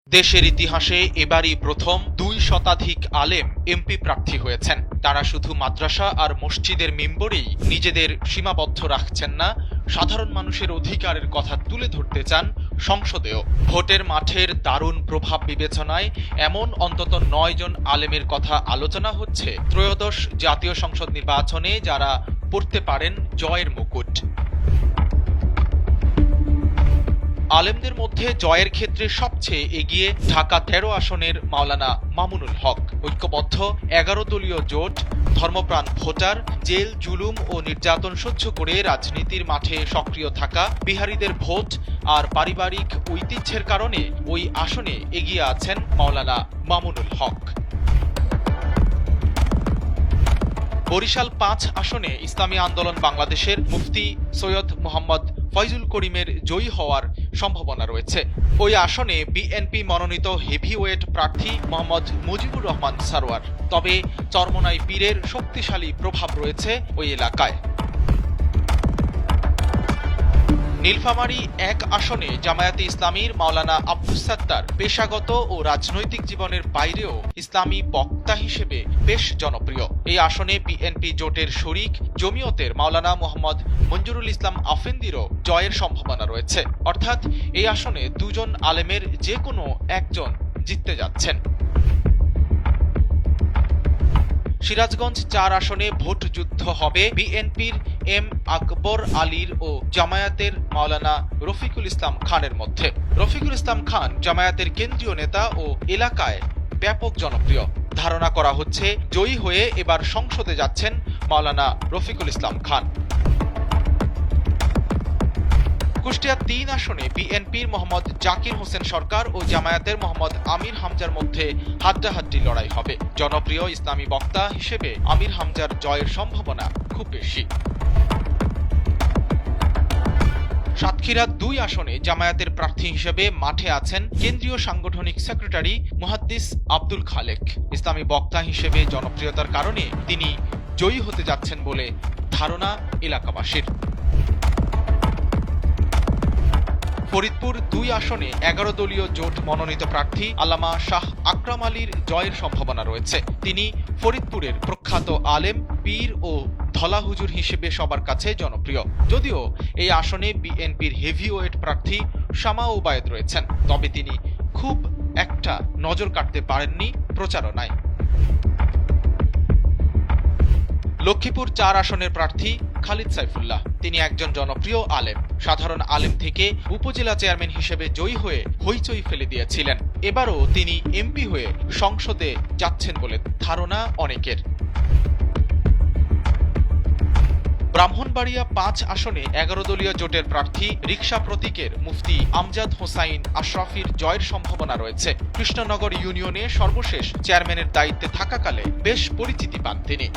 দেশের ইতিহাসে এবারই প্রথম ২ শতাধিক আলেম এমপি প্রার্থী হয়েছেন। তারা শুধু মাদ্রাসা আর মসজিদের মিম্বরেই নিজেদের সীমাবদ্ধ রাখছেন না, সাধারণ মানুষের অধিকারের কথা তুলে ধরতে চান সংসদেও। ভোটের মাঠের দারুণ প্রভাব বিবেচনায় এমন অন্তত ৯ জন আলেমের কথা আলোচনা হচ্ছে ত্রয়োদশ জাতীয় সংসদ নির্বাচনে, যারা পড়তে পারেন জয়ের মুকুট। আলেমদের মধ্যে জয়ের ক্ষেত্রে সবচেয়ে এগিয়ে ঢাকা ১৩ আসনের মাওলানা মামুনুল হক। ঐক্যবদ্ধ ১১ দলীয় জোট, ধর্মপ্রাণ ভোটার, জেল জুলুম ও নির্যাতন সহ্য করে রাজনীতির মাঠে সক্রিয় থাকা বিহারীদের ভোট আর পারিবারিক ঐতিহ্যের কারণে ওই আসনে এগিয়ে আছেন মাওলানা মামুনুল হক। বরিশাল ৫ আসনে ইসলামী আন্দোলন বাংলাদেশের মুফতি সৈয়দ মোহাম্মদ ফয়জুল করিমের জয়ী হওয়ার সম্ভাবনা রয়েছে। ওই আসনে বিএনপি মনোনীত হেভিওয়েট প্রার্থী মোহাম্মদ মুজিবুর রহমান সারোয়ার। তবে চরমোনাই পীরের শক্তিশালী প্রভাব রয়েছে ওই এলাকায়। নীলফামারী ১ আসনে জামায়াতে ইসলামীর মাওলানা আব্দুস সাত্তার পেশাগত ও রাজনৈতিক জীবনের বাইরেও ইসলামী বক্তা হিসেবে বেশ জনপ্রিয়। এই আসনে বিএনপি জোটের শরিক জমিয়তের মাওলানা মোহাম্মদ মঞ্জুরুল ইসলাম আফেন্দিরও জয়ের সম্ভাবনা রয়েছে। অর্থাৎ এই আসনে ২ জন আলেমের যে কোনো একজন জিততে যাচ্ছেন। সিরাজগঞ্জ ৪ আসনে ভোট যুদ্ধ হবে বিএনপির এম আকবর আলীর ও জামায়াতের মাওলানা রফিকুল ইসলাম খানের মধ্যে। রফিকুল ইসলাম খান জামায়াতের কেন্দ্রীয় নেতা ও এলাকায় ব্যাপক জনপ্রিয়। ধারণা করা হচ্ছে জয়ী হয়ে এবার সংসদে যাচ্ছেন মাওলানা রফিকুল ইসলাম খান। কুষ্টিয়া ৩ আসনে বিএনপির মোহাম্মদ জাকির হোসেন সরকার ও জামায়াতের মোহাম্মদ আমির হামজার মধ্যে হাড্ডাহাড্ডি লড়াই হবে। জনপ্রিয় ইসলামী বক্তা হিসেবে আমির হামজার জয়ের সম্ভাবনা খুব বেশি। সাতক্ষীরা ২ আসনে জামায়াতের প্রার্থী হিসেবে মাঠে আছেন কেন্দ্রীয় সাংগঠনিক সেক্রেটারি মুহাদ্দিস আব্দুল খালেক। ইসলামী বক্তা হিসেবে জনপ্রিয়তার কারণে তিনি জয়ী হতে যাচ্ছেন বলে ধারণা এলাকাবাসীর। ফরিদপুর ২ আসনে ১১ দলীয় জোট মনোনীত প্রার্থী আল্লামা শাহ আকরাম আলীর জয়ের সম্ভাবনা রয়েছে। তিনি ফরিদপুরের প্রখ্যাত আলেম, পীর ও ধলা হুজুর হিসেবে সবার কাছে জনপ্রিয়। যদিও এই আসনে বিএনপির হেভিওয়েট প্রার্থী শামা ওবায়েদ রয়েছেন, তবে তিনি খুব একটা নজর কাটতে পারেননি প্রচারণায়। লক্ষ্মীপুর ৪ আসনের প্রার্থী খালিদ সাইফুল্লাহ। তিনি একজন জনপ্রিয় আলেম। সাধারণ আলেম থেকে উপজেলা চেয়ারম্যান হিসেবে জয়ী হয়ে হইচই ফেলে দিয়েছিলেন। এবারও তিনি এমপি হয়ে সংসদে যাচ্ছেন বলে ধারণা অনেকের। ব্রাহ্মণবাড়িয়া ৫ আসনে ১১ দলীয় জোটের প্রার্থী রিকশা প্রতীকের মুফতি আমজাদ হোসাইন আশরাফির জয়ের সম্ভাবনা রয়েছে। কৃষ্ণনগর ইউনিয়নে সর্বশেষ চেয়ারম্যানের দায়িত্বে থাকাকালে বেশ পরিচিতি পান তিনি।